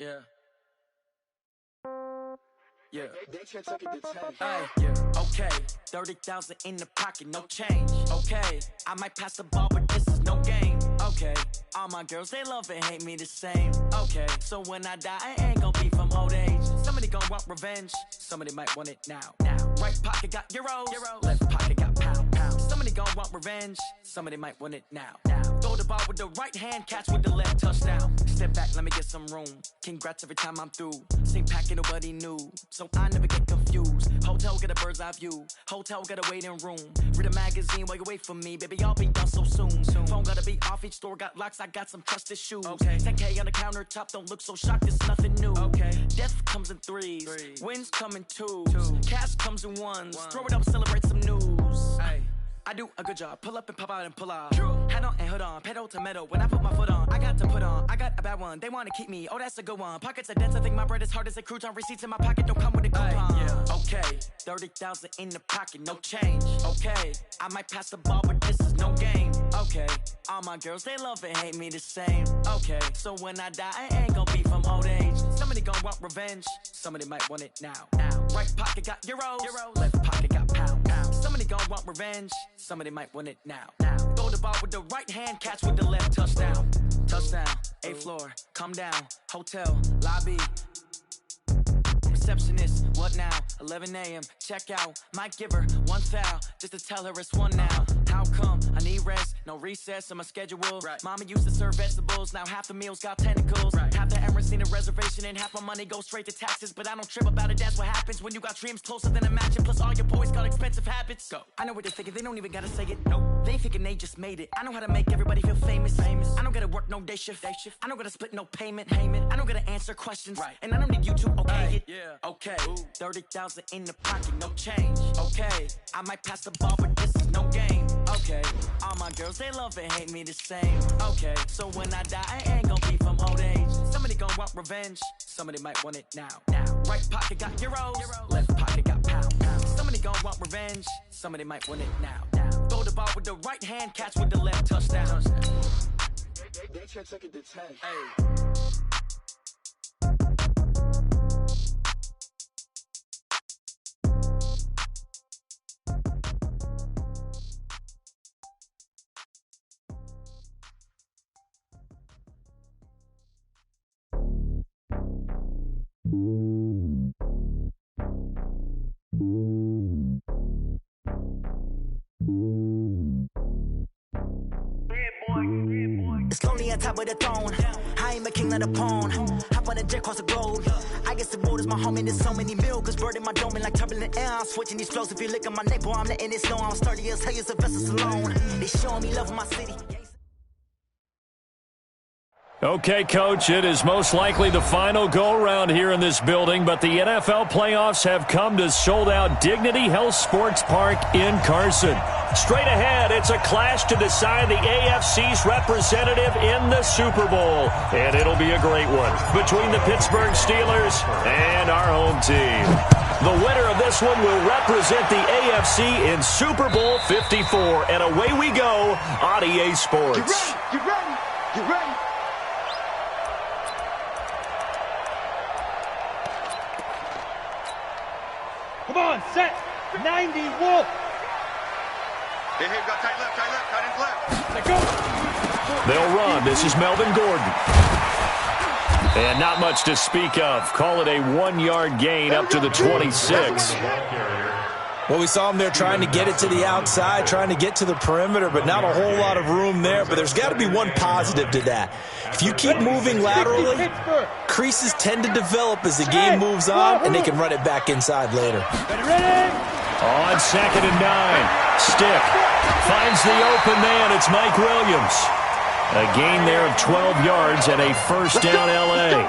Yeah. Yeah. They can't take it to 10. Hey, yeah. Okay. 30,000 in the pocket, no change. Okay. I might pass the ball, but this is no game. Okay. All my girls, they love and hate me the same. Okay. So when I die, I ain't gonna be from old age. Somebody gon' want revenge. Somebody might want it now. Right pocket got euros. Left pocket got pound. Somebody gon' want revenge. Somebody might want it now. Throw the ball with the right hand, catch with the left, touchdown. Step back, let me get some room. Congrats every time I'm through. Same packet, nobody knew. So I never get confused. Hotel get a bird's eye view. Hotel get a waiting room. Read a magazine while you wait for me. Baby, I'll be done so soon. Phone gotta be off, each store got locks. I got some trusted shoes. 10K on the countertop, don't look so shocked, it's nothing new. Death comes in threes. Wins come in twos. Cash comes in ones. Throw it up, celebrate some news. I do a good job. Pull up and pop out and pull out. Head on and hood on. Pedal to metal. When I put my foot on, I got to put on. I got a bad one. They want to keep me. Oh, that's a good one. Pockets are dense. I think my bread is hard as a crouton. Receipts in my pocket don't come with a coupon. Okay. 30,000 in the pocket. No change. Okay. I might pass the ball, but this is no game. Okay. All my girls, they love and hate me the same. Okay. So when I die, I ain't gonna be from old age. Somebody gon' want revenge. Somebody might want it now. Right pocket got euros. Left pocket got pound. Somebody gon' want revenge. Somebody might want it now. Throw the ball with the right hand, catch with the left, touchdown. Touchdown, 8th floor, come down, hotel, lobby. Receptionist, what now? 11 a.m., check out. Might give her one foul, just to tell her it's one now. How come? I need rest, no recess in my schedule. Mama used to serve vegetables, now half the meals got tentacles. Half the Emirates need a reservation and half my money goes straight to taxes. But I don't trip about it, that's what happens when you got dreams closer than a match. Plus all your boys got expensive habits. Go. I know what they're thinking, they don't even gotta say it. Nope. They thinking they just made it. I know how to make everybody feel famous. I don't gotta work no day shift. I don't gotta split no payment. I don't gotta answer questions. And I don't need you to okay it. Okay, 30,000 in the pocket, no change. Okay, I might pass the ball, but this is no game. Okay, all my girls, they love and hate me the same. Okay, so when I die, I ain't gonna be from old age. Somebody gon' want revenge. Somebody might want it now. Right pocket got euros. Left pocket got pound. Somebody gon' want revenge. Somebody might want it now. Throw the ball with the right hand, catch with the left, touchdown. They can't take it to 10. It's lonely on top of the throne. I ain't a king of the pawn. Hop on a jet across the globe. I guess the road is my home and there's so many milkers burning my dome and like turbulent air. I'm switching these flows. If you look at my neck, boy, I'm letting it snow. I'm sturdy as hell, a vessel alone. They showing me love in my city. Okay, Coach, it is most likely the final go-around here in this building, but the NFL playoffs have come to sold-out Dignity Health Sports Park in Carson. Straight ahead, it's a clash to decide the AFC's representative in the Super Bowl, and it'll be a great one between the Pittsburgh Steelers and our home team. The winner of this one will represent the AFC in Super Bowl 54, and away we go on EA Sports. Get ready. Get ready. Come on, set. 90, Wolf. Here, go tight left. Let go. They'll run. This is Melvin Gordon. And not much to speak of. Call it a 1-yard gain up to the 26. Well, we saw him there trying to get it to the outside, trying to get to the perimeter, but not a whole lot of room there. But there's got to be one positive to that. If you keep moving laterally, creases tend to develop as the game moves on, and they can run it back inside later. On 2nd and 9, Stick finds the open man. It's Mike Williams. A gain there of 12 yards and a first down L.A.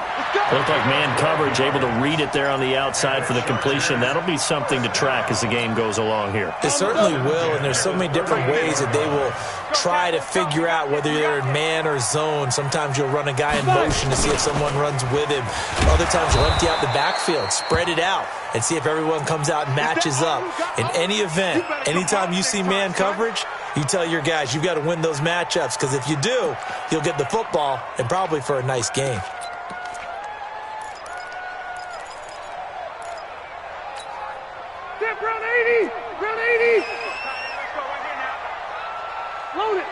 Looked like man coverage, able to read it there on the outside for the completion. That'll be something to track as the game goes along here. It certainly will, and there's so many different ways that they will try to figure out whether you're in man or zone. Sometimes you'll run a guy in motion to see if someone runs with him. Other times you'll empty out the backfield, spread it out, and see if everyone comes out and matches up. In any event, anytime you see man coverage, you tell your guys you've got to win those matchups, because if you do, you'll get the football and probably for a nice game. Step round 80. Round 80. Load it.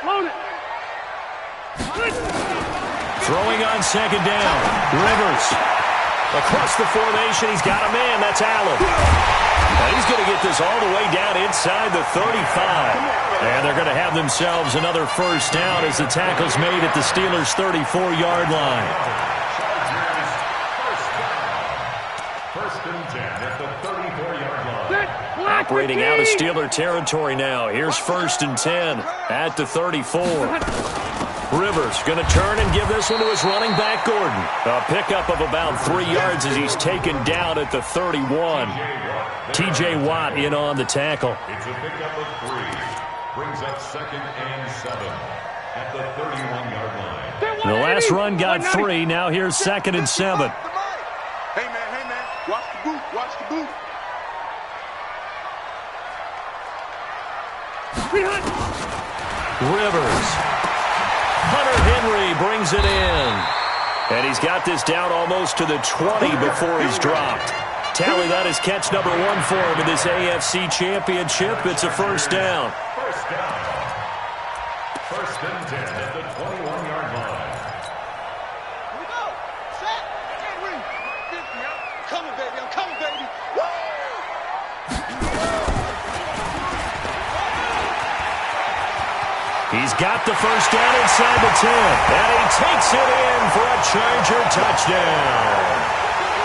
Load it. Throwing on second down. Rivers. Across the formation, he's got a man. That's Allen. And he's going to get this all the way down inside the 35. And they're going to have themselves another first down as the tackle's made at the Steelers' 34-yard line. First and 10 at the 34-yard line. Operating out of Steeler territory now. Here's first and 10 at the 34. Rivers going to turn and give this one to his running back, Gordon. A pickup of about 3 yards as he's taken down at the 31. T.J. Watt in on the tackle. It's a pickup of 3. Brings up second and 7 at the 31-yard line. The last run got 3. Now here's second and 7. Hey, man. Watch the boot. Watch the boot. Rivers. Hunter Henry brings it in. And he's got this down almost to the 20 before he's dropped. Tally that is catch number 1 for him in this AFC Championship. It's a first down. First down. First and 10 at the 21-yard line. Here we go. Set. Henry. I'm coming, baby. I'm coming, baby. Woo! He's got the first down inside the 10. And he takes it in for a Charger touchdown.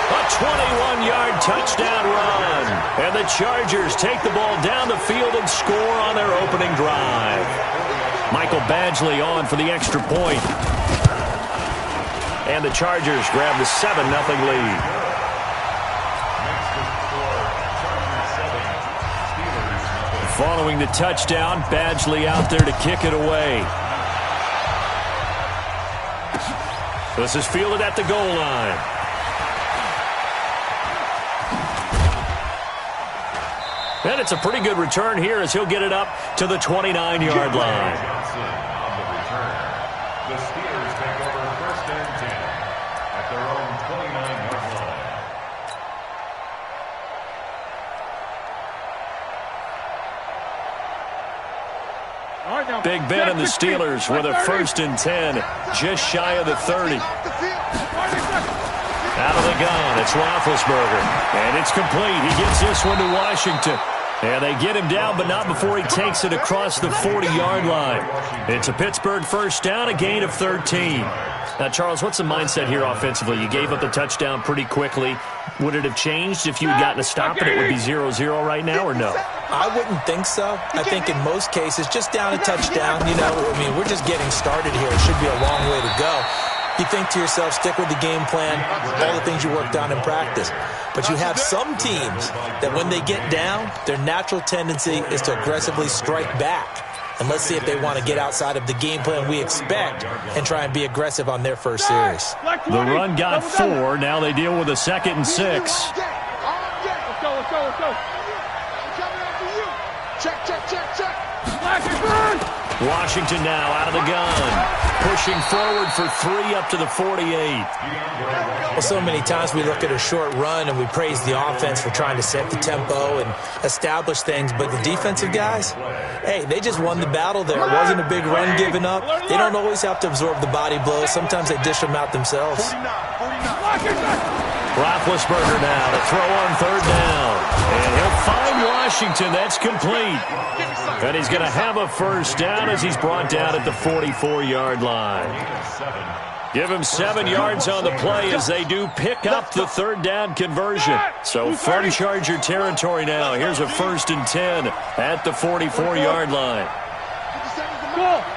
A 21-yard touchdown run. And the Chargers take the ball down the field and score on their opening drive. Michael Badgley on for the extra point. And the Chargers grab the 7-0 lead. Following the touchdown, Badgley out there to kick it away. This is fielded at the goal line. And it's a pretty good return here as he'll get it up to the 29-yard line. On the return, the Steelers take over first and 10 at their own 29-yard line. Big Ben and the Steelers with a first and 10, just shy of the 30. Out of the gun, it's Roethlisberger. And it's complete. He gets this one to Washington. And they get him down, but not before he takes it across the 40-yard line. It's a Pittsburgh first down, a gain of 13. Now, Charles, what's the mindset here offensively? You gave up the touchdown pretty quickly. Would it have changed if you had gotten a stop and it would be 0-0 right now, or no? I wouldn't think so. I think in most cases, just down a touchdown, we're just getting started here. It should be a long way to go. You think to yourself, stick with the game plan, all the things you worked on in practice. But you have some teams that when they get down, their natural tendency is to aggressively strike back. And let's see if they want to get outside of the game plan we expect and try and be aggressive on their first series. The run got 4. Now they deal with a 2nd and 6. Let's go. I'm coming after you. Check. Washington now out of the gun. Pushing forward for 3 up to the 48. Well, so many times we look at a short run and we praise the offense for trying to set the tempo and establish things, but the defensive guys, hey, they just won the battle there. It wasn't a big run given up. They don't always have to absorb the body blows. Sometimes they dish them out themselves. Roethlisberger now to throw on 3rd down. And he'll find Washington. That's complete. And he's going to have a first down as he's brought down at the 44-yard line. Give him 7 yards on the play as they do pick up the 3rd down conversion. So from Charger territory now, here's a 1st and 10 at the 44-yard line.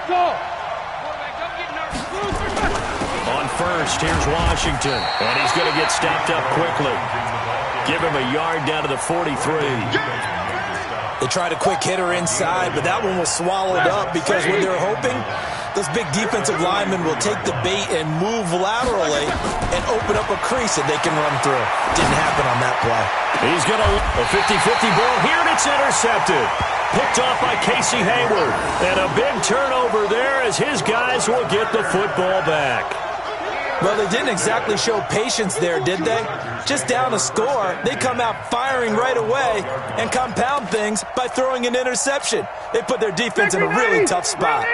Go. On first, here's Washington. And he's going to get stopped up quickly. Give him a yard down to the 43. They tried a quick hitter inside, but that one was swallowed up because when they're hoping, those big defensive linemen will take the bait and move laterally and open up a crease that they can run through. Didn't happen on that play. He's got a 50-50 ball here, and it's intercepted. Picked off by Casey Hayward. And a big turnover there as his guys will get the football back. Well, they didn't exactly show patience there, did they? Just down a score, they come out firing right away and compound things by throwing an interception. They put their defense in a really tough spot.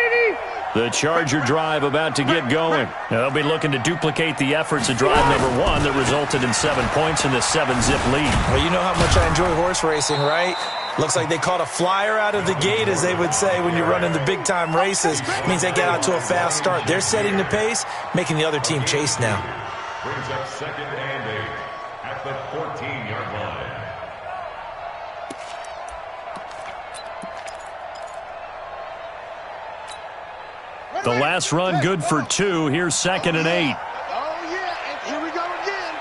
The Charger drive about to get going. They'll be looking to duplicate the efforts of drive number 1 that resulted in 7 points in the 7-zip lead. Well, you know how much I enjoy horse racing, right? Looks like they caught a flyer out of the gate, as they would say when you're running the big-time races. It means they get out to a fast start. They're setting the pace, making the other team chase now. Brings up 2nd and 8 at the 14-yard line. The last run good for 2. Here's 2nd and 8. Oh, yeah, and here we go again.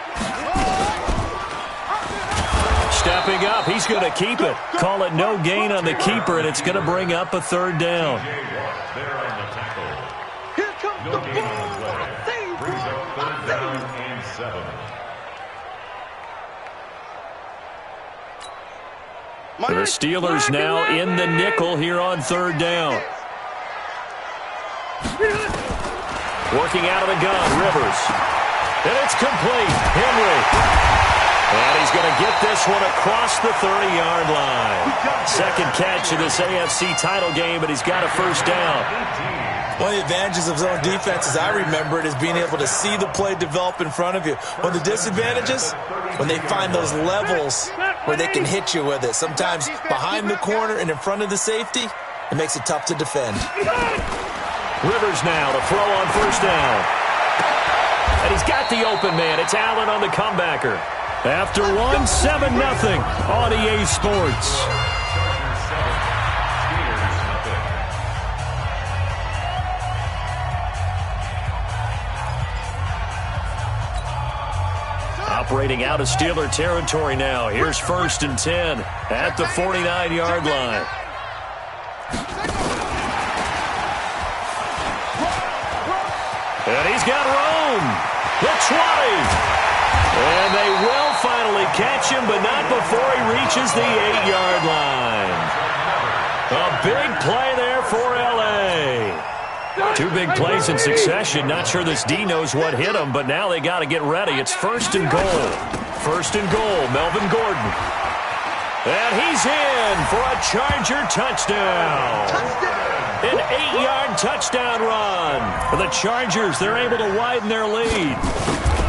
Stepping up, he's going to keep it. Call it no gain on the keeper, and it's going to bring up a 3rd down. There on the tackle. Here comes No the gain on the ball. play. Save, Brings up 3rd down ball. and 7. The Steelers now in the nickel here on 3rd down. Working out of the gun, Rivers. And it's complete. Henry. And he's going to get this one across the 30-yard line. 2nd catch of this AFC title game, but he's got a 1st down. One of the advantages of zone defense, as I remember it, is being able to see the play develop in front of you. One of the disadvantages, when they find those levels where they can hit you with it. Sometimes behind the corner and in front of the safety, it makes it tough to defend. Rivers now to throw on 1st down. And he's got the open man. It's Allen on the comebacker. After 1, 7-0 on EA Sports. Operating out of Steeler territory now. Here's 1st and 10 at the 49-yard line. And he's got Rome. The 20. And they will finally catch him, but not before he reaches the 8-yard line. A big play there for L.A. 2 big plays in succession. Not sure this D knows what hit him, but now they got to get ready. It's 1st and goal. 1st and goal, Melvin Gordon. And he's in for a Charger touchdown. An 8-yard touchdown run. For the Chargers, they're able to widen their lead.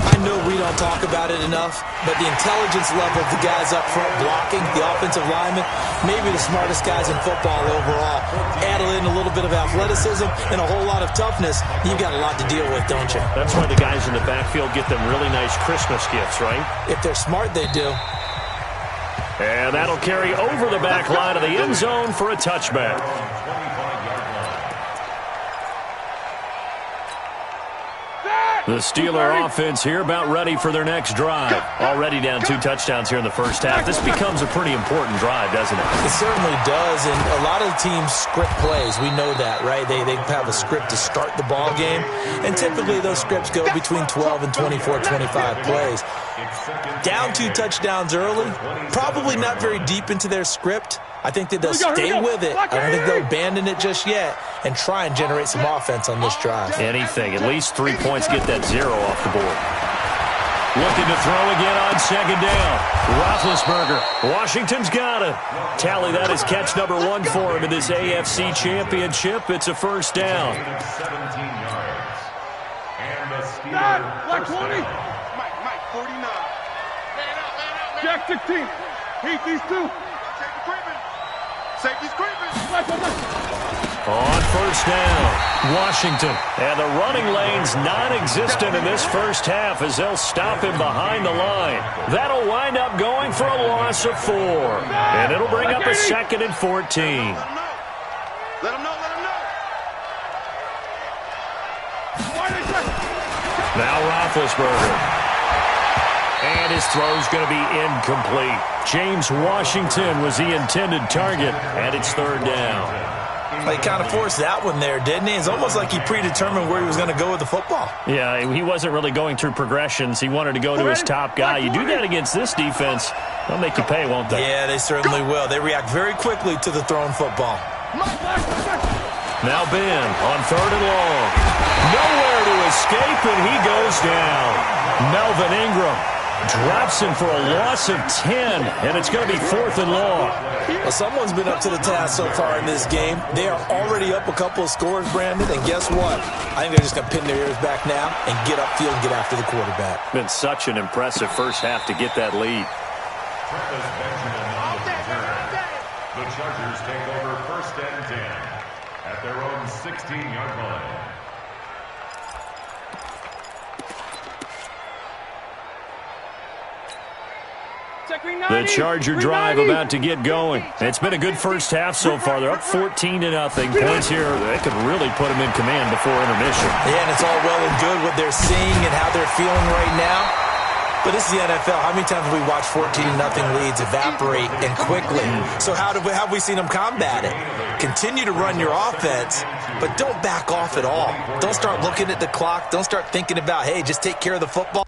I know we don't talk about it enough, but the intelligence level of the guys up front blocking, the offensive linemen, maybe the smartest guys in football overall. Add in a little bit of athleticism and a whole lot of toughness, you've got a lot to deal with, don't you? That's why the guys in the backfield get them really nice Christmas gifts, right? If they're smart, they do. And that'll carry over the back line of the end zone for a touchback. The Steeler offense here about ready for their next drive. Already down 2 touchdowns here in the first half. This becomes a pretty important drive, doesn't it? It certainly does, and a lot of the teams script plays. We know that, right? They have a script to start the ball game, and typically those scripts go between 12 and 24, 25 plays. Down 2 touchdowns early, probably not very deep into their script. I think that they'll stay with it. I don't think they'll abandon it just yet and try and generate some offense on this drive. Anything. At least 3 points, get that 0 off the board. Looking to throw again on 2nd down. Roethlisberger. Washington's got it. Tally, that is catch number 1 for him in this AFC Championship. It's a 1st down. 17 yards. And the Steelers Black 20. Mike, 49. Man out. Jack 16. Heat these 2. Safety's creeping. On 1st down, Washington. And the running lane's non-existent in this first half as they'll stop him behind the line. That'll wind up going for a loss of 4. And it'll bring up a 2nd and 14. Let him know. Now Roethlisberger. And his throw's going to be incomplete. James Washington was the intended target, and it's 3rd down. Well, he kind of forced that one there, didn't he? It's almost like he predetermined where he was going to go with the football. Yeah, he wasn't really going through progressions. He wanted to go to his top guy. You do that against this defense, they'll make you pay, won't they? Yeah, they certainly will. They react very quickly to the thrown football. Now Ben on 3rd and long. Nowhere to escape, and he goes down. Melvin Ingram drops him for a loss of 10, and it's going to be 4th and long. Well, someone's been up to the task so far in this game. They are already up a couple of scores, Brandon, and guess what? I think they're just going to pin their ears back now and get upfield and get after the quarterback. Been such an impressive first half to get that lead. Travis Benjamin on the return. The Chargers take over 1st and 10 at their own 16-yard line. The Charger drive about to get going. It's been a good first half so far. They're up 14-0. Points here, they could really put them in command before intermission. Yeah, and it's all well and good what they're seeing and how they're feeling right now. But this is the NFL. How many times have we watched 14-0 leads evaporate and quickly? So how have we seen them combat it? Continue to run your offense, but don't back off at all. Don't start looking at the clock. Don't start thinking about, hey, just take care of the football.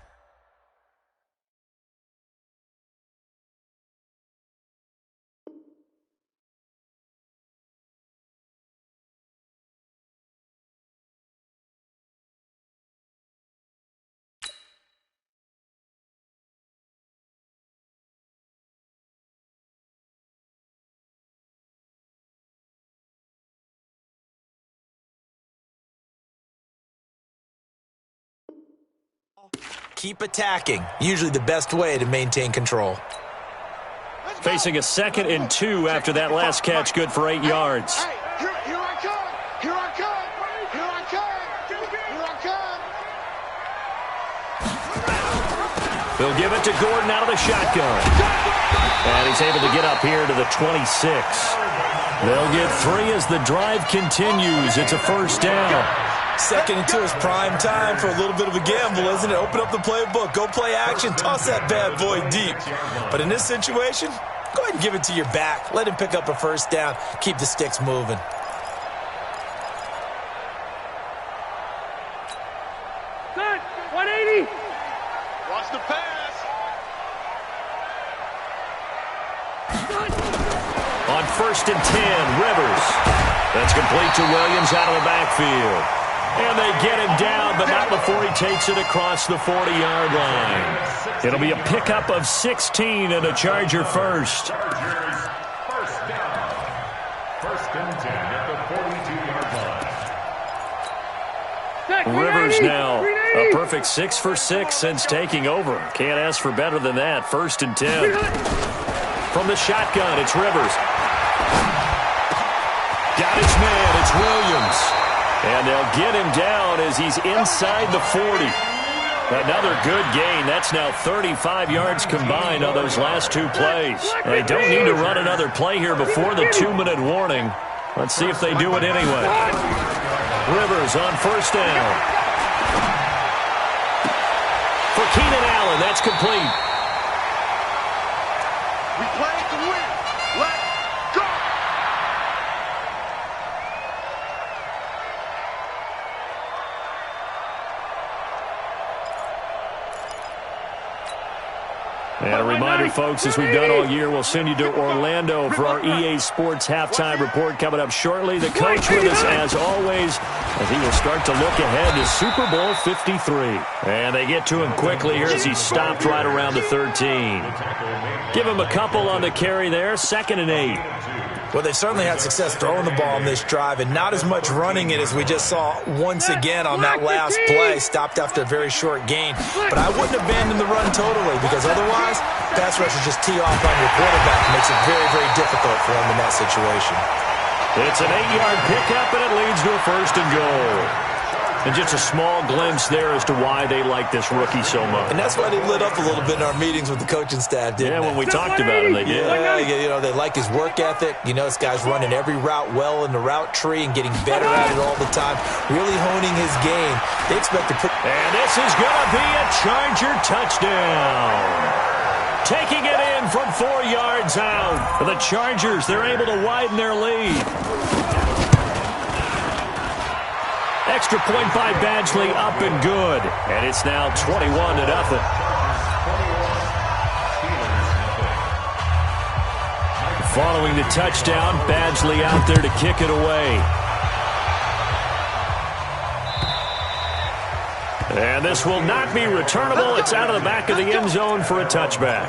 Keep attacking. Usually the best way to maintain control. Facing a 2nd and 2 after that last catch, good for 8 yards. Hey, here I come. Here I come. Here I come. Here I come. They'll give it to Gordon out of the shotgun. And he's able to get up here to the 26. They'll get 3 as the drive continues. It's a 1st down. 2nd and 2 is prime time for a little bit of a gamble, isn't it? Open up the playbook, go play action, toss that bad boy deep. But in this situation, go ahead and give it to your back. Let him pick up a 1st down. Keep the sticks moving. Good. 180. Watch the pass. On 1st and 10, Rivers. That's complete to Williams out of the backfield. And they get him down, but not before he takes it across the 40-yard line. It'll be a pickup of 16 and a Charger first. Chargers, 1st down. 1st and 10 at the 42-yard line. Rivers now a perfect 6 for 6 since taking over. Can't ask for better than that. 1st and 10. From the shotgun, it's Rivers. Got his man, it's Williams. And they'll get him down as he's inside the 40. Another good gain. That's now 35 yards combined on those last 2 plays. They don't need to run another play here before the 2-minute warning. Let's see if they do it anyway. Rivers on 1st down. For Keenan Allen, that's complete. We play to win. Let's go. And a reminder, folks, as we've done all year, we'll send you to Orlando for our EA Sports halftime report coming up shortly. The coach with us, as always, as he will start to look ahead to Super Bowl 53. And they get to him quickly here as he's stopped right around the 13. Give him a couple on the carry there, 2nd and 8. Well, they've certainly had success throwing the ball on this drive and not as much running it as we just saw once again on that last play. Stopped after a very short gain. But I wouldn't abandon the run totally because otherwise, pass rushers just tee off on your quarterback. It makes it very, very difficult for him in that situation. It's an 8-yard pickup, and it leads to a 1st and goal. And just a small glimpse there as to why they like this rookie so much. And that's why they lit up a little bit in our meetings with the coaching staff, didn't they? When we talked about him, they did. Yeah, you know, they like his work ethic. You know, this guy's running every route well in the route tree and getting better at it all the time, really honing his game. They expect to put... And this is going to be a Charger touchdown. Taking it in from 4 yards out. For the Chargers, they're able to widen their lead. Extra point by Badgley, up and good. And it's now 21-0. Following the touchdown, Badgley out there to kick it away. And this will not be returnable. It's out of the back of the end zone for a touchback.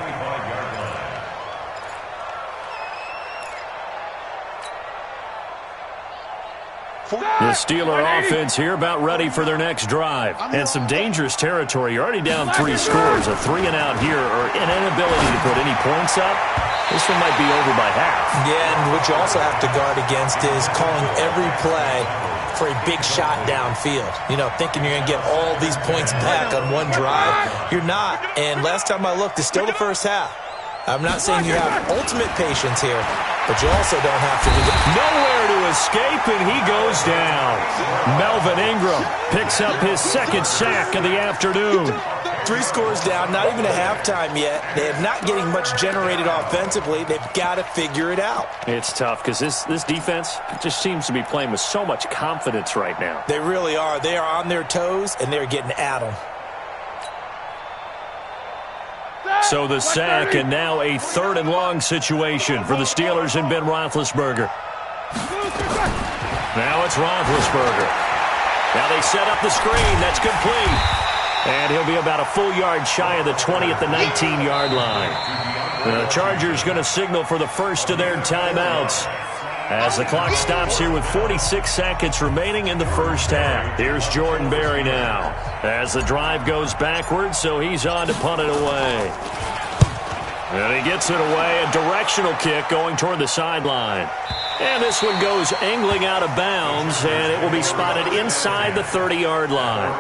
The Steeler offense here about ready for their next drive. And some dangerous territory. You're already down 3 scores. A 3-and-out here or an inability to put any points up. This one might be over by half. Yeah, and what you also have to guard against is calling every play for a big shot downfield. You know, thinking you're going to get all these points back on one drive. You're not. And last time I looked, it's still the first half. I'm not saying you have ultimate patience here, but you also don't have to do that. Nowhere to escape, and he goes down. Melvin Ingram picks up his second sack of the afternoon. 3 scores down, not even a halftime yet. They're not getting much generated offensively. They've got to figure it out. It's tough because this defense just seems to be playing with so much confidence right now. They really are. They are on their toes, and they're getting at them. So the sack, and now a 3rd and long situation for the Steelers and Ben Roethlisberger. Now it's Roethlisberger. Now they set up the screen. That's complete. And he'll be about a full yard shy of the 20 at the 19-yard line. The Chargers going to signal for the first of their timeouts as the clock stops here with 46 seconds remaining in the first half. Here's Jordan Berry now as the drive goes backwards, so he's on to punt it away. And he gets it away, a directional kick going toward the sideline. And this one goes angling out of bounds, and it will be spotted inside the 30-yard line.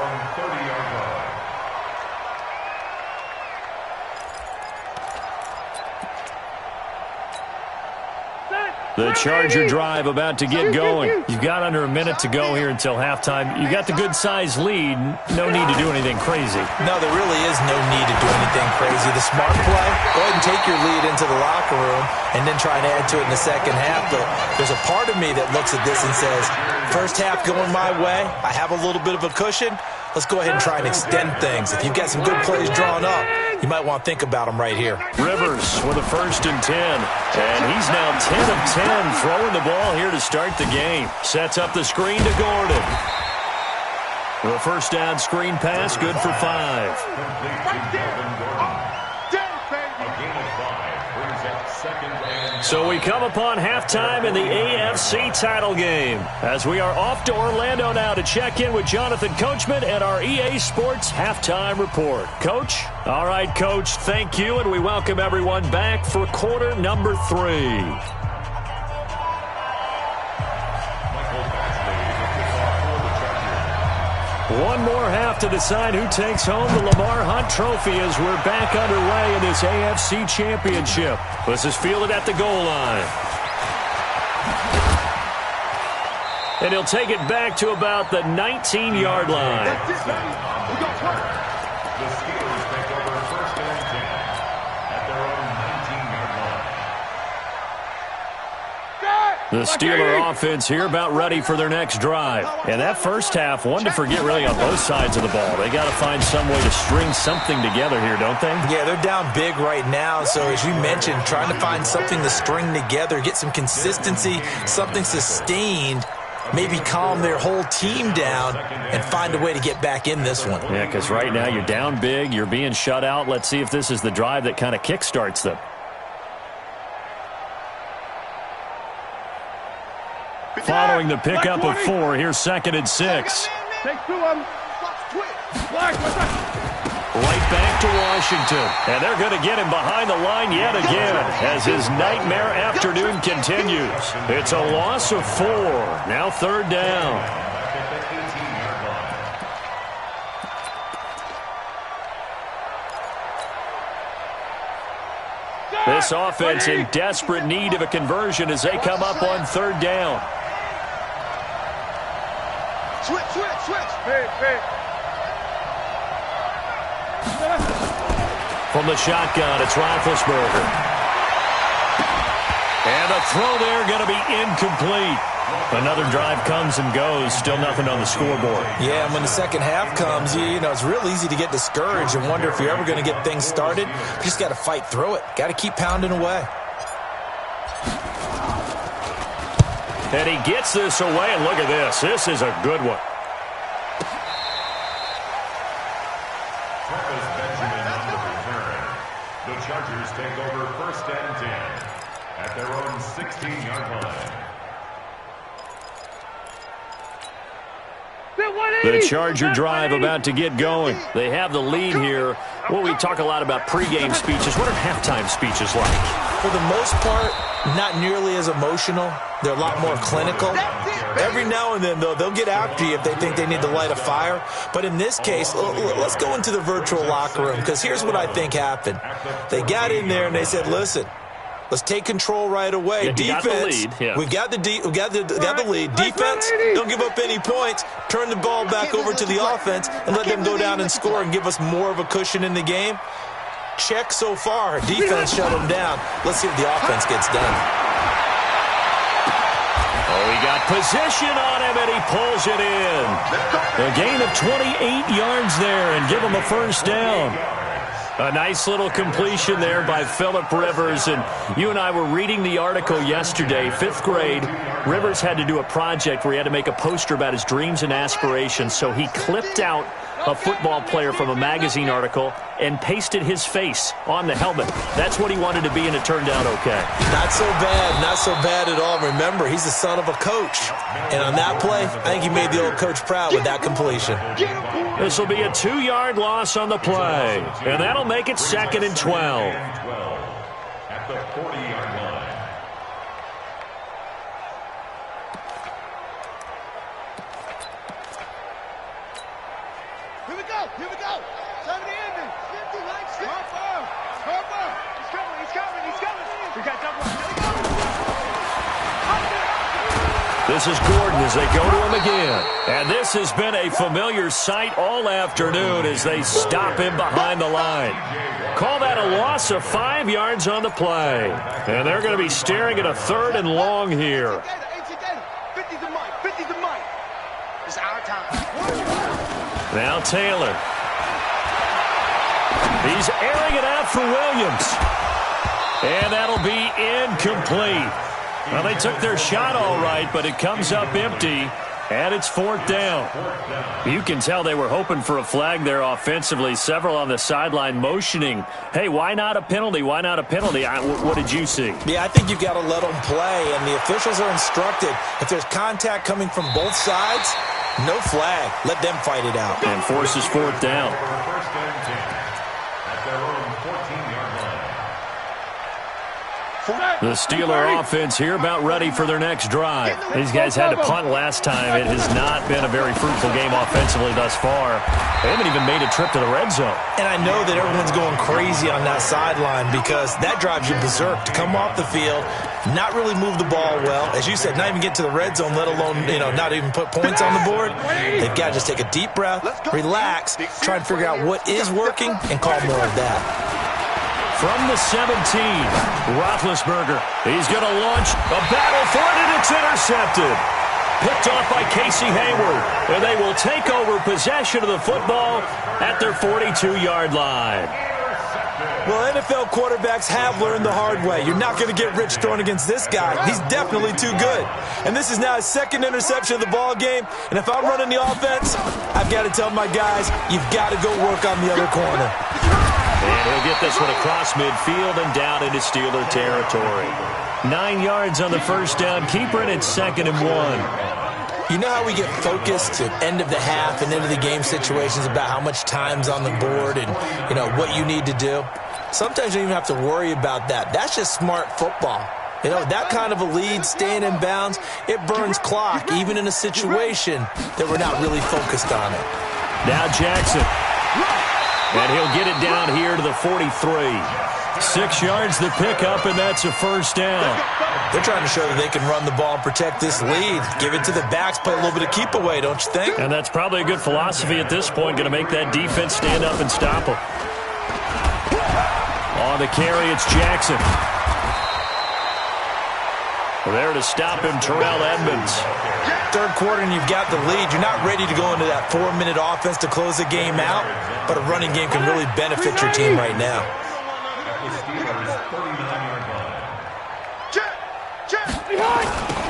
The Charger drive about to get going. You've got under a minute to go here until halftime. You got the good-sized lead. No need to do anything crazy. No, there really is no need to do anything crazy. The smart play, go ahead and take your lead into the locker room and then try and add to it in the second half. But there's a part of me that looks at this and says, first half going my way, I have a little bit of a cushion. Let's go ahead and try and extend things. If you've got some good plays drawn up, you might want to think about them right here. Rivers with a 1st and 10. And he's now 10 of 10 throwing the ball here to start the game. Sets up the screen to Gordon. The first down screen pass, good for 5. So we come upon halftime in the AFC title game as we are off to Orlando now to check in with Jonathan Coachman and our EA Sports halftime report. Coach? All right, Coach, thank you, and we welcome everyone back for quarter number 3. One more half to decide who takes home the Lamar Hunt Trophy as we're back underway in this AFC Championship. This is fielded at the goal line. And he'll take it back to about the 19-yard line. The Steelers take over 1st and 10 at their own 19-yard line. The Steeler offense here about ready for their next drive. And that first half, one to forget really on both sides of the ball. They got to find some way to string something together here, don't they? Yeah, they're down big right now. So as you mentioned, trying to find something to string together, get some consistency, something sustained, maybe calm their whole team down and find a way to get back in this one. Yeah, because right now you're down big, you're being shut out. Let's see if this is the drive that kind of kickstarts them. Following the pickup of 4, here's 2nd and 6. Take 2 of them. Right back to Washington. And they're going to get him behind the line yet again as his nightmare afternoon continues. It's a loss of 4. Now 3rd down. This offense in desperate need of a conversion as they come up on 3rd down. Switch. Hey. From the shotgun, it's Roethlisberger. And a throw there going to be incomplete. Another drive comes and goes. Still nothing on the scoreboard. Yeah, and when the second half comes, you know, it's real easy to get discouraged and wonder if you're ever going to get things started. You just got to fight through it. Got to keep pounding away. And he gets this away, and look at this. This is a good one. Chargers take over 1st and 10 at their own 16-yard line. The Charger drive about to get going. They have the lead here. Well, we talk a lot about pregame speeches. What are halftime speeches like? For the most part, not nearly as emotional. They're a lot more clinical. Every now and then, though, they'll get after you if they think they need to light a fire. But in this case, let's go into the virtual locker room, because here's what I think happened. They got in there and they said, listen, let's take control right away. Yeah, defense, we've got the lead. Defense, don't give up any points. Turn the ball back over to the offense and let them go down and score and give us more of a cushion in the game. Check so far. Defense shut them down. Let's see if the offense gets done. Oh, he got possession on him, and he pulls it in. A gain of 28 yards there, and give him a first down. A nice little completion there by Phillip Rivers. And you and I were reading the article yesterday, 5th grade. Rivers had to do a project where he had to make a poster about his dreams and aspirations. So he clipped out a football player from a magazine article and pasted his face on the helmet. That's what he wanted to be, and it turned out okay. Not so bad. Not so bad at all. Remember, he's the son of a coach. And on that play, I think he made the old coach proud with that completion. This will be a 2-yard loss on the play, and that'll make it 2nd and 12. At the 40-yard line. Here we go. 70 Evans. 50, like Harper. He's coming. We got double. This is Gordon as they go to him again. And this has been a familiar sight all afternoon as they stop him behind the line. Call that a loss of 5 yards on the play. And they're going to be staring at a 3rd and long here. 50 to Mike. It's our time. Now Taylor. He's airing it out for Williams. And that'll be incomplete. Well, they took their shot all right, but it comes up empty, and it's 4th down. You can tell they were hoping for a flag there offensively. Several on the sideline motioning, hey, why not a penalty? Why not a penalty? What did you see? Yeah, I think you've got to let them play, and the officials are instructed. If there's contact coming from both sides, no flag. Let them fight it out. And forces 4th down. 1st and 10 at their own 14-yard line. The Steeler offense here about ready for their next drive. These guys had to punt last time. It has not been a very fruitful game offensively thus far. They haven't even made a trip to the red zone. And I know that everyone's going crazy on that sideline because that drives you berserk to come off the field, not really move the ball well. As you said, not even get to the red zone, let alone, not even put points on the board. They've got to just take a deep breath, relax, try and figure out what is working, and call more of that. From the 17, Roethlisberger. He's going to launch a battle for it, and it's intercepted. Picked off by Casey Hayward, and they will take over possession of the football at their 42-yard line. Well, NFL quarterbacks have learned the hard way. You're not going to get rich throwing against this guy. He's definitely too good. And this is now his 2nd interception of the ball game. And if I'm running the offense, I've got to tell my guys, you've got to go work on the other corner. And he'll get this one across midfield and down into Steeler territory. 9 yards on the first down. Keeper it at 2nd and 1. You know how we get focused at end of the half and end of the game situations about how much time's on the board and, what you need to do? Sometimes you don't even have to worry about that. That's just smart football. That kind of a lead, staying in bounds, it burns clock, even in a situation that we're not really focused on it. Now Jackson. And he'll get it down here to the 43. 6 yards the pickup, and that's a first down. They're trying to show that they can run the ball and protect this lead. Give it to the backs, play a little bit of keep away, don't you think? And that's probably a good philosophy at this point, going to make that defense stand up and stop them. On the carry, it's Jackson. There to stop him, Terrell Edmonds. 3rd quarter and you've got the lead. You're not ready to go into that 4-minute offense to close the game out, but a running game can really benefit your team right now.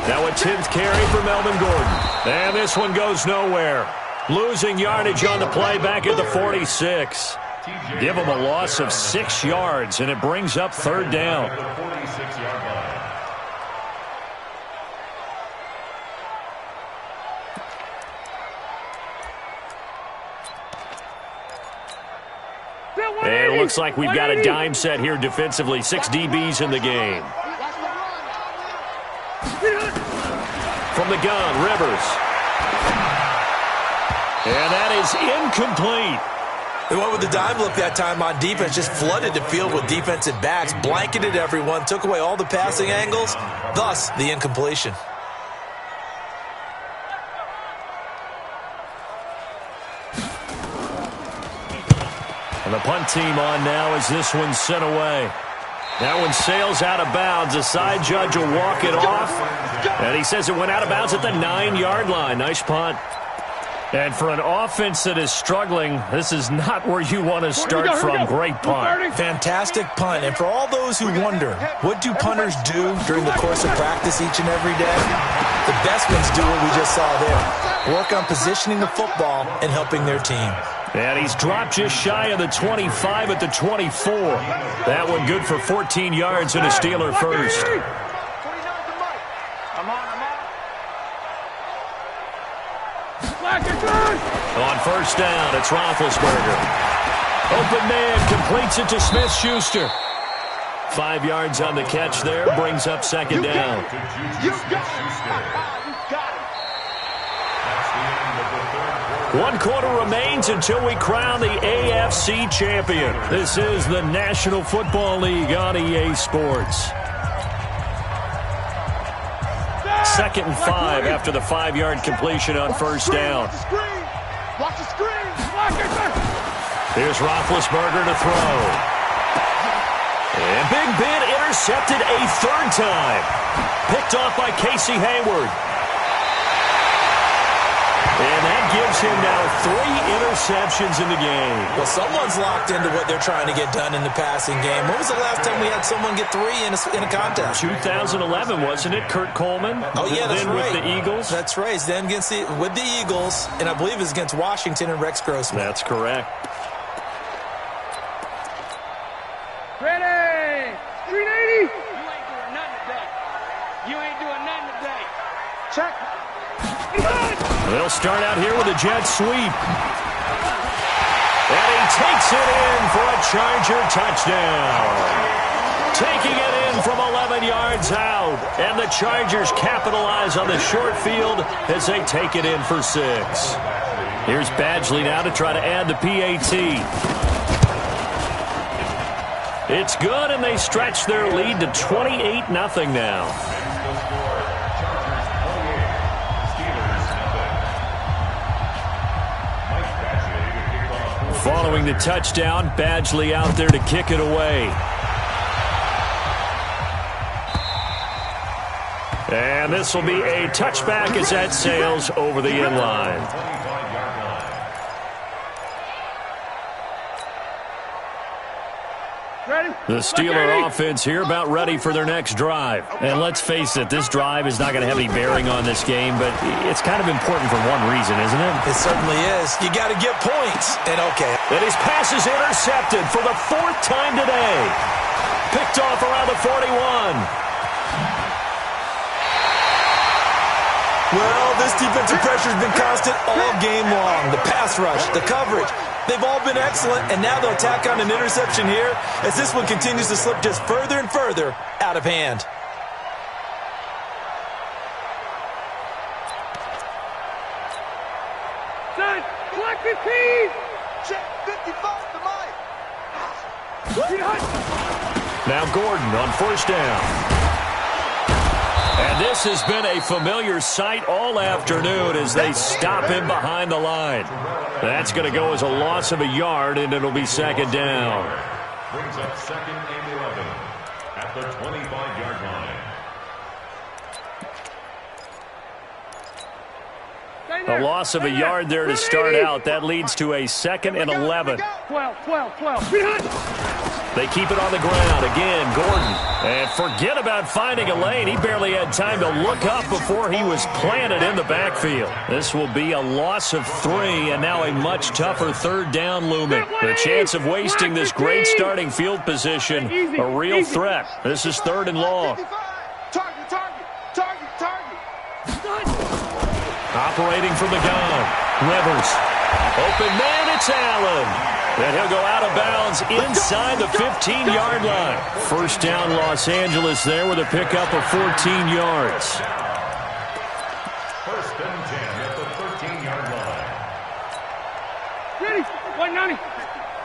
Now a 10th carry for Melvin Gordon. And this one goes nowhere. Losing yardage on the play back at the 46. Give them a loss of 6 yards, and it brings up third down. And it looks like we've got a dime set here defensively. 6 DBs in the game. From the gun, Rivers. And that is incomplete. They went with the dime look that time on defense, just flooded the field with defensive backs, blanketed everyone, took away all the passing angles, thus the incompletion. And the punt team on now as this one's sent away. That one sails out of bounds. The side judge will walk it off. And he says it went out of bounds at the 9-yard line. Nice punt. And for an offense that is struggling, this is not where you want to start from. Great punt. Fantastic punt. And for all those who wonder, what do punters do during the course of practice each and every day? The best ones do what we just saw there. Work on positioning the football and helping their team. And he's dropped just shy of the 25 at the 24. That one good for 14 yards and a Steeler first. On first down, it's Roethlisberger. Open man completes it to Smith-Schuster. 5 yards on the catch there, brings up second down. One quarter remains until we crown the AFC champion. This is the National Football League on EA Sports. 2nd and 5 after the 5-yard completion on first down. Watch the screen. Here's Roethlisberger to throw. And Big Ben intercepted a third time. Picked off by Casey Hayward. And that gives him now 3 interceptions in the game. Well, someone's locked into what they're trying to get done in the passing game. When was the last time we had someone get 3 in a contest? 2011, wasn't it? Kurt Coleman? Oh, yeah, that's then right. With the Eagles? That's right. Then with the Eagles, and I believe it was against Washington and Rex Grossman. That's correct. Ready! 380! You ain't doing nothing today. You ain't doing nothing today. Check. They'll start out here with a jet sweep. And he takes it in for a Charger touchdown. Taking it in from 11 yards out. And the Chargers capitalize on the short field as they take it in for 6. Here's Badgley now to try to add the PAT. It's good, and they stretch their lead to 28-0 now. Following the touchdown, Badgley out there to kick it away. And this will be a touchback as that sails over the end line. The Steeler offense here about ready for their next drive. And let's face it, this drive is not going to have any bearing on this game, but it's kind of important for one reason, isn't it? It certainly is. You got to get points. And okay. And his pass is intercepted for the 4th time today. Picked off around the 41. Well, this defensive pressure has been constant all game long. The pass rush, the coverage, they've all been excellent, and now they'll tack on an interception here as this one continues to slip just further and further out of hand. Son, collect the team! Check 55 to Mike. Now Gordon on first down. And this has been a familiar sight all afternoon as they stop him behind the line. That's going to go as a loss of a yard, and it'll be second down. Brings up 2nd and 11 at the 25-yard line. A loss of a yard there to start out. That leads to a 2nd and 11. 12. They keep it on the ground. Again, Gordon. And forget about finding a lane. He barely had time to look up before he was planted in the backfield. This will be a loss of 3, and now a much tougher 3rd down looming. The chance of wasting this great starting field position, a real threat. This is 3rd and long. Operating from the gun. Rivers. Open man, it's Allen. And he'll go out of bounds inside the 15-yard line. 1st down, Los Angeles there with a pickup of 14 yards. 1st and 10 at the 13-yard line. Ready? 190.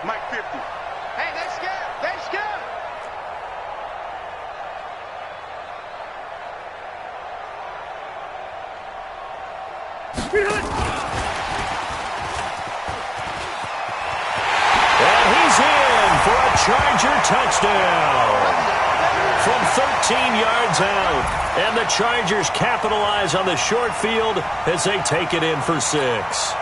Mike 50. Hey, they're scared. They're scared. And he's in for a Charger touchdown from 13 yards out. And the Chargers capitalize on the short field as they take it in for 6.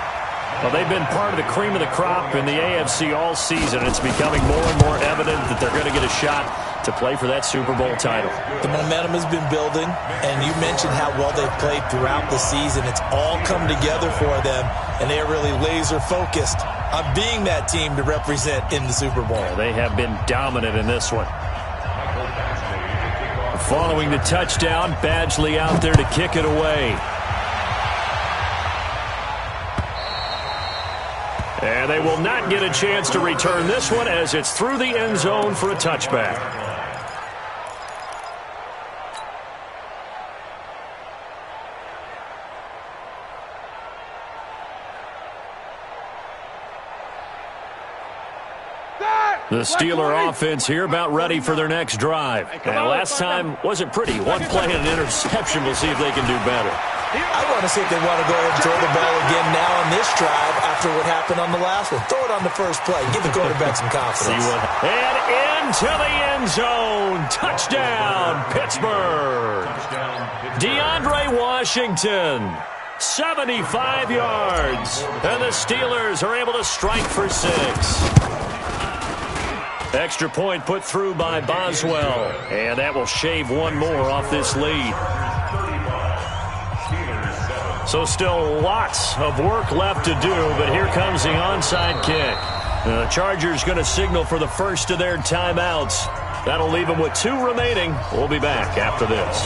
Well, they've been part of the cream of the crop in the AFC all season. It's becoming more and more evident that they're going to get a shot to play for that Super Bowl title. The momentum has been building, and you mentioned how well they've played throughout the season. It's all come together for them, and they're really laser-focused on being that team to represent in the Super Bowl. They have been dominant in this one. Following the touchdown, Badgley out there to kick it away. And they will not get a chance to return this one as it's through the end zone for a touchback. The Steeler offense here about ready for their next drive. And last time wasn't pretty. One play and an interception. We'll see if they can do better. I want to see if they want to go ahead and throw the ball again now on this drive after what happened on the last one. Throw it on the first play. Give the quarterback some confidence. And into the end zone. Touchdown, Pittsburgh. DeAndre Washington. 75 yards. And the Steelers are able to strike for 6. Extra point put through by Boswell. And that will shave one more off this lead. So still lots of work left to do, but here comes the onside kick. The Chargers going to signal for the first of their timeouts. That'll leave them with 2 remaining. We'll be back after this.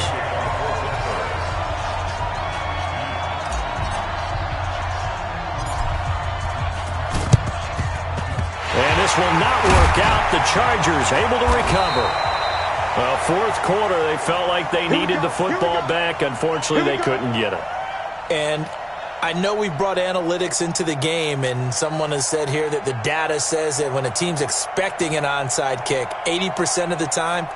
And this will not work out. The Chargers able to recover. Well, 4th quarter, they felt like they needed the football back. Unfortunately, they couldn't get it. And I know we brought analytics into the game, and someone has said here that the data says that when a team's expecting an onside kick, 80% of the time,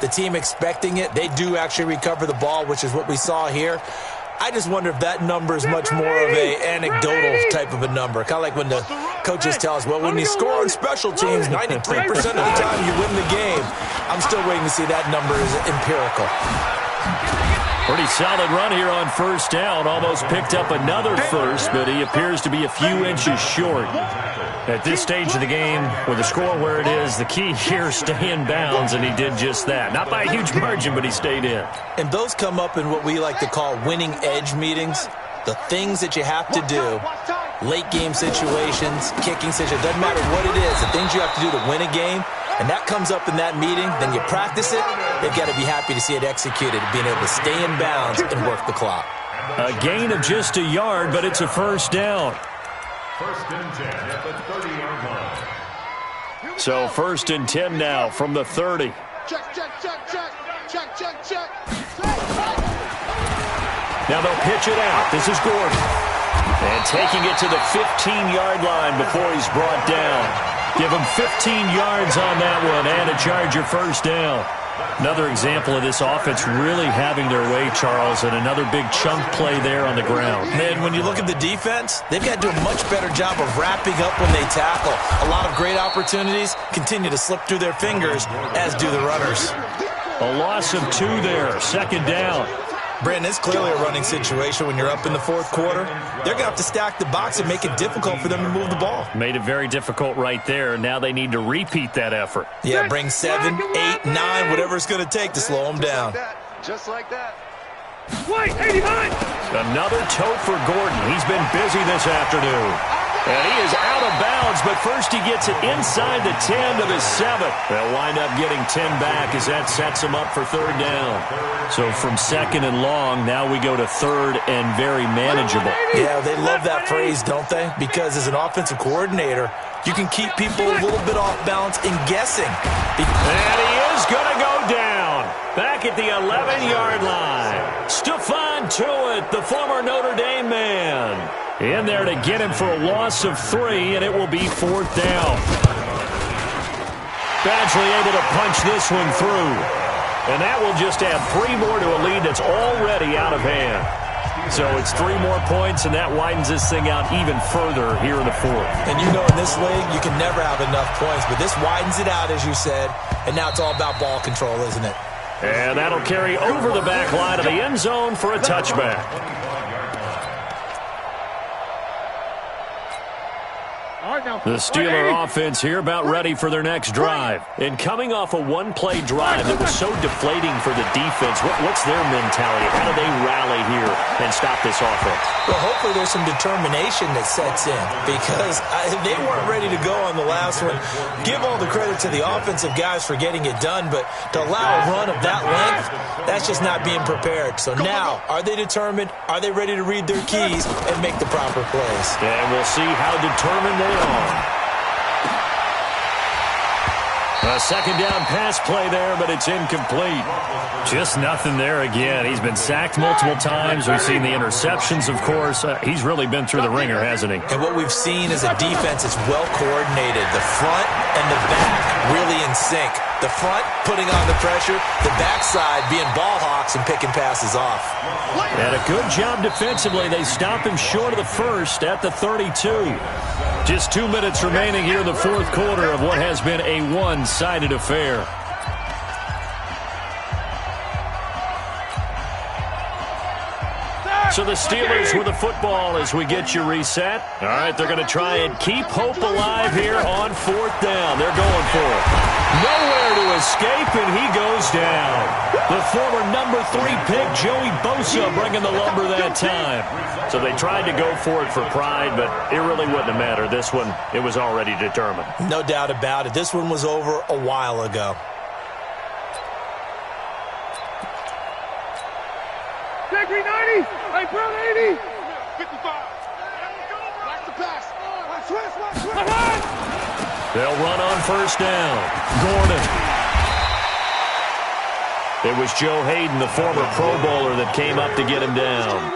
the team expecting it, they do actually recover the ball, which is what we saw here. I just wonder if that number is much more of an anecdotal type of a number. Kind of like when the coaches tell us, well, when you score on special teams, 93% of the time you win the game. I'm still waiting to see that number is empirical. Pretty solid run here on 1st down. Almost picked up another first, but he appears to be a few inches short. At this stage of the game, with the score where it is, the key here is stay in bounds, and he did just that. Not by a huge margin, but he stayed in. And those come up in what we like to call winning edge meetings. The things that you have to do, late game situations, kicking situations, doesn't matter what it is, the things you have to do to win a game, and that comes up in that meeting, then you practice it, they've got to be happy to see it executed, being able to stay in bounds and work the clock. A gain of just a yard, but it's a 1st down. 1st and 10 at the 30-yard line. So 1st and 10 now from the 30. Check. Now they'll pitch it out. This is Gordon. And taking it to the 15-yard line before he's brought down. Give him 15 yards on that one and a Charger 1st down. Another example of this offense really having their way, Charles, and another big chunk play there on the ground. And when you look at the defense, they've got to do a much better job of wrapping up when they tackle. A lot of great opportunities continue to slip through their fingers, as do the runners. A loss of 2 there, 2nd down. Brandon, it's clearly a running situation when you're up in the fourth quarter. They're going to have to stack the box and make it difficult for them to move the ball. Made it very difficult right there. Now they need to repeat that effort. Yeah, bring 7, 8, 9, whatever it's going to take to slow them down. Just like that. Wait, 89! Another tote for Gordon. He's been busy this afternoon. And he is out of bounds, but first he gets it inside the 10 to the 7. They'll wind up getting 10 back as that sets him up for third down. So from second and long, now we go to third and very manageable. Yeah, they love that phrase, don't they? Because as an offensive coordinator, you can keep people a little bit off balance and guessing. And he is going to go down. Back at the 11-yard line. Stephon Tuitt, the former Notre Dame man. In there to get him for a loss of 3, and it will be fourth down. Badgley able to punch this one through. And that will just add 3 more to a lead that's already out of hand. So it's 3 more points, and that widens this thing out even further here in the fourth. And you know in this league, you can never have enough points, but this widens it out, as you said, and now it's all about ball control, isn't it? And that'll carry over the back line of the end zone for a touchback. The Steeler offense here about ready for their next drive. And coming off a one-play drive that was so deflating for the defense, what's their mentality? How do they rally here and stop this offense? Well, hopefully there's some determination that sets in because they weren't ready to go on the last one. Give all the credit to the offensive guys for getting it done, but to allow a run of that length, that's just not being prepared. So now, are they determined? Are they ready to read their keys and make the proper plays? And we'll see how determined they are. A second down pass play there, but it's incomplete. Just nothing there again. He's been sacked multiple times. We've seen the interceptions, of course. He's really been through the ringer, hasn't he? And what we've seen is a defense that's well coordinated. The front and the back really in sync. The front putting on the pressure, the backside being ball hawks and picking passes off. And a good job defensively. They stop him short of the first at the 32. Just 2 minutes remaining here in the fourth quarter of what has been a one-sided affair. So the Steelers with the football as we get you reset. All right, they're going to try and keep hope alive here on fourth down. They're going for it. Nowhere to escape, and he goes down. The former number 3 pick, Joey Bosa, bringing the lumber that time. So they tried to go for it for pride, but it really wouldn't have mattered. This one, it was already determined. No doubt about it. This one was over a while ago. Jackery 90! Hey, Brown 80! 55. Watch the pass. Watch twist, watch twist. They'll run on first down. Gordon. It was Joe Hayden, the former Pro Bowler, that came up to get him down.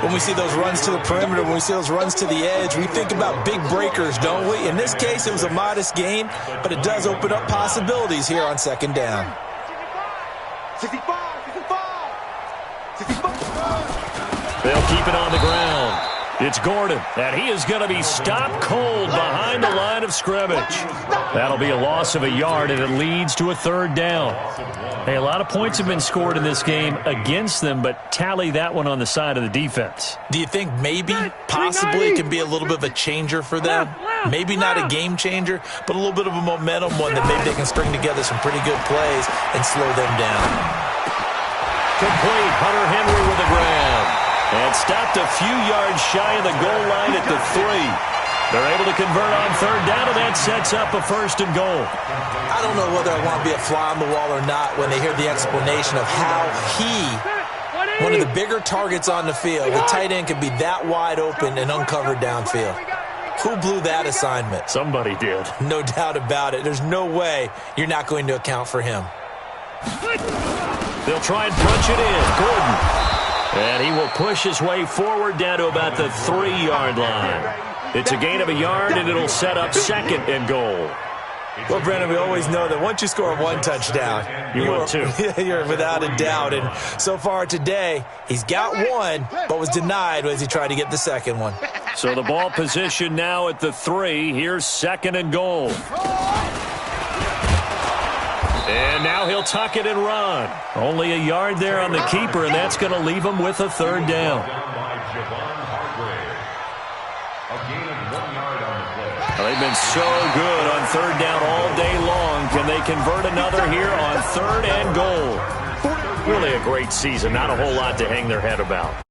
When we see those runs to the perimeter, when we see those runs to the edge, we think about big breakers, don't we? In this case, it was a modest gain, but it does open up possibilities here on second down. 65. They'll keep it on the ground. It's Gordon, and he is going to be stopped cold behind the line of scrimmage. That'll be a loss of a yard, and it leads to a third down. Hey, a lot of points have been scored in this game against them, but tally that one on the side of the defense. Do you think maybe, possibly, it can be a little bit of a changer for them? Maybe not a game changer, but a little bit of a momentum one that maybe they can string together some pretty good plays and slow them down. Complete. Hunter Henry with the grab. And stopped a few yards shy of the goal line at the 3. They're able to convert on third down, and that sets up a first and goal. I don't know whether I want to be a fly on the wall or not when they hear the explanation of how one of the bigger targets on the field, the tight end, can be that wide open and uncovered downfield. Who blew that assignment? Somebody did. No doubt about it. There's no way you're not going to account for him. They'll try and punch it in. Gordon. And he will push his way forward down to about the 3-yard line. It's a gain of a yard, and it'll set up second and goal. Well, Brandon, we always know that once you score one touchdown, you're without a doubt. And so far today, he's got one, but was denied as he tried to get the second one. So the ball position now at the 3. Here's second and goal. And now he'll tuck it and run. Only a yard there on the keeper, and that's going to leave him with a third down. Well, they've been so good on third down all day long. Can they convert another here on third and goal? Really a great season. Not a whole lot to hang their head about.